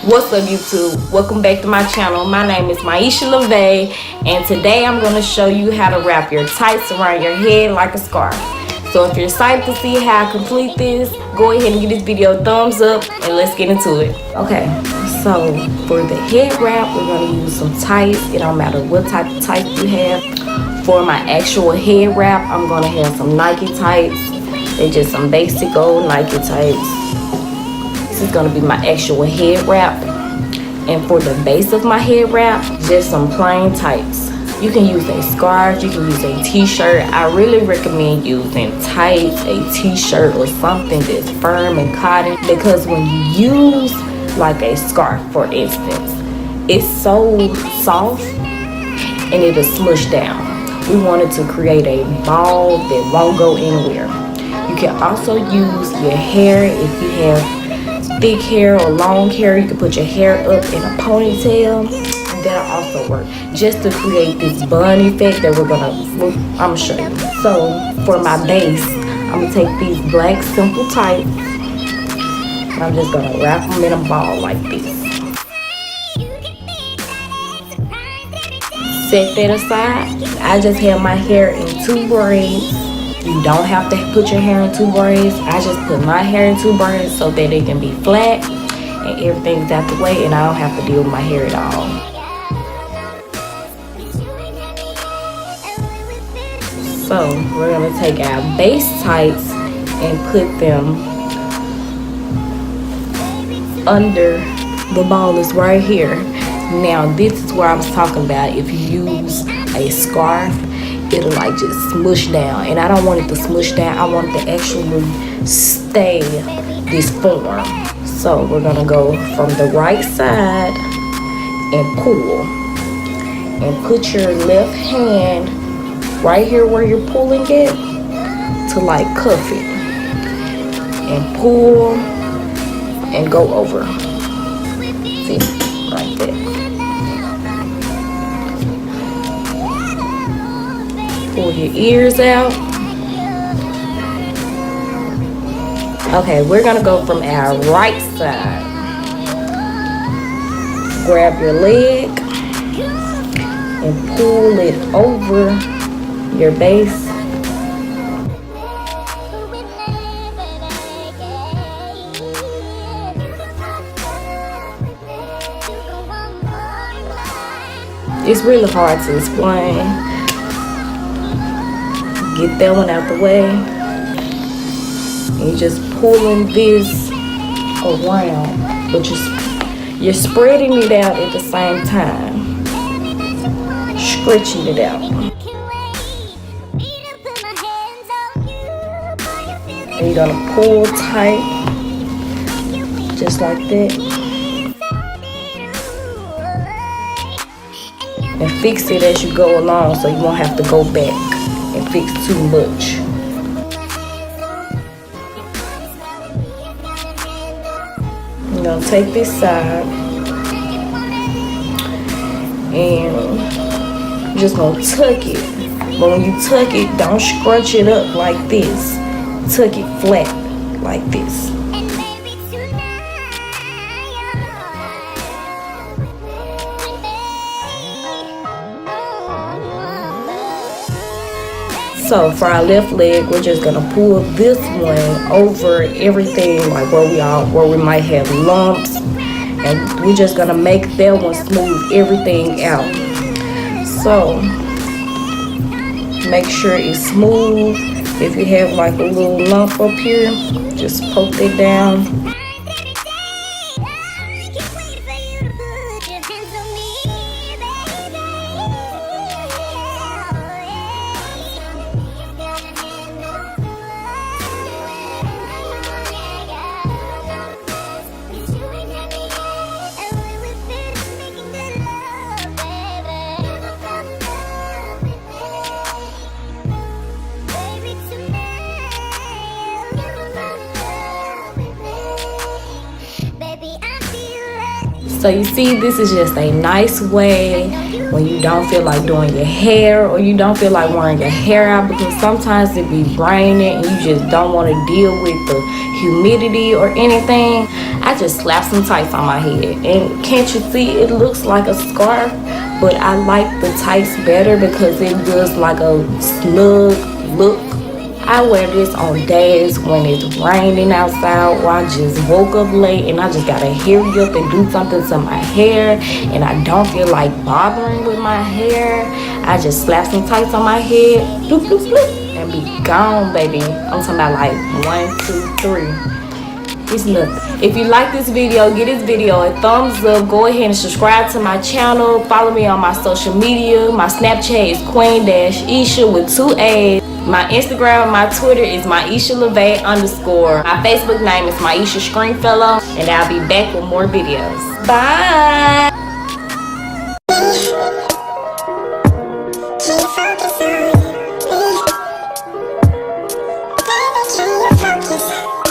What's up, YouTube? Welcome back to my channel. My name is Maisha LeVay, and today I'm going to show you how to wrap your tights around your head like a scarf. So if you're excited to see how I complete this, go ahead and give this video a thumbs up and let's get into it. Okay, so for the head wrap, we're going to use some tights. It don't matter what type of tights you have. For my actual head wrap, I'm going to have some Nike tights. They're just some basic old Nike tights. This is going to be my actual head wrap. And for the base of my head wrap, just some plain tights. You can use a scarf, you can use a t-shirt. I really recommend using tights, a t-shirt, or something that's firm and cotton, because when you use like a scarf, for instance, it's so soft and it'll smush down. We wanted to create a ball that won't go anywhere. You can also use your hair. If you have thick hair or long hair, you can put your hair up in a ponytail. That'll also work, just to create this bun effect that I'm gonna show you. So for my base, I'm gonna take these black simple tights and I'm just gonna wrap them in a ball like this. Set that aside. I just have my hair in 2 braids. You don't have to put your hair in 2 braids. I just put my hair in 2 braids so that it can be flat and everything's out the way and I don't have to deal with my hair at all. So we're gonna take our base tights and put them under the ball is right here. Now this is where I was talking about. If you use a scarf, it'll like just smush down, and I don't want it to smush down. I want it to actually stay this form. So we're gonna go from the right side and pull, and put your left hand right here where you're pulling it to like cuff it, and pull and go over. See, like that. Pull your ears out. Okay, we're gonna go from our right side. Grab your leg and pull it over your base. It's really hard to explain. Get that one out the way. And you're just pulling this around, but you're spreading it out at the same time, stretching it out. And you're gonna pull tight, just like that, and fix it as you go along, so you won't have to go back and fix too much. You're gonna take this side and you're just gonna tuck it. But when you tuck it, don't scrunch it up like this. Tuck it flat like this. So for our left leg, we're just gonna pull this one over everything, like where we might have lumps, and we're just gonna make that one smooth everything out. So make sure it's smooth. If you have like a little lump up here, just poke it down. So you see, this is just a nice way when you don't feel like doing your hair, or you don't feel like wearing your hair out, because sometimes it be raining and you just don't want to deal with the humidity or anything. I just slapped some tights on my head. And can't you see it looks like a scarf? But I like the tights better because it gives like a snug look. I wear this on days when it's raining outside or I just woke up late and I just gotta hurry up and do something to my hair and I don't feel like bothering with my hair. I just slap some tights on my head, bloop, bloop, bloop, and be gone, baby. I'm talking about like 1, 2, 3. It's nothing. If you like this video, give this video a thumbs up. Go ahead and subscribe to my channel. Follow me on my social media. My Snapchat is Queen-Isha with 2 A's. My Instagram and my Twitter is MyIshaLeVay_. My Facebook name is Myisha Stringfellow. And I'll be back with more videos. Bye! Focus on me. Baby, can you focus?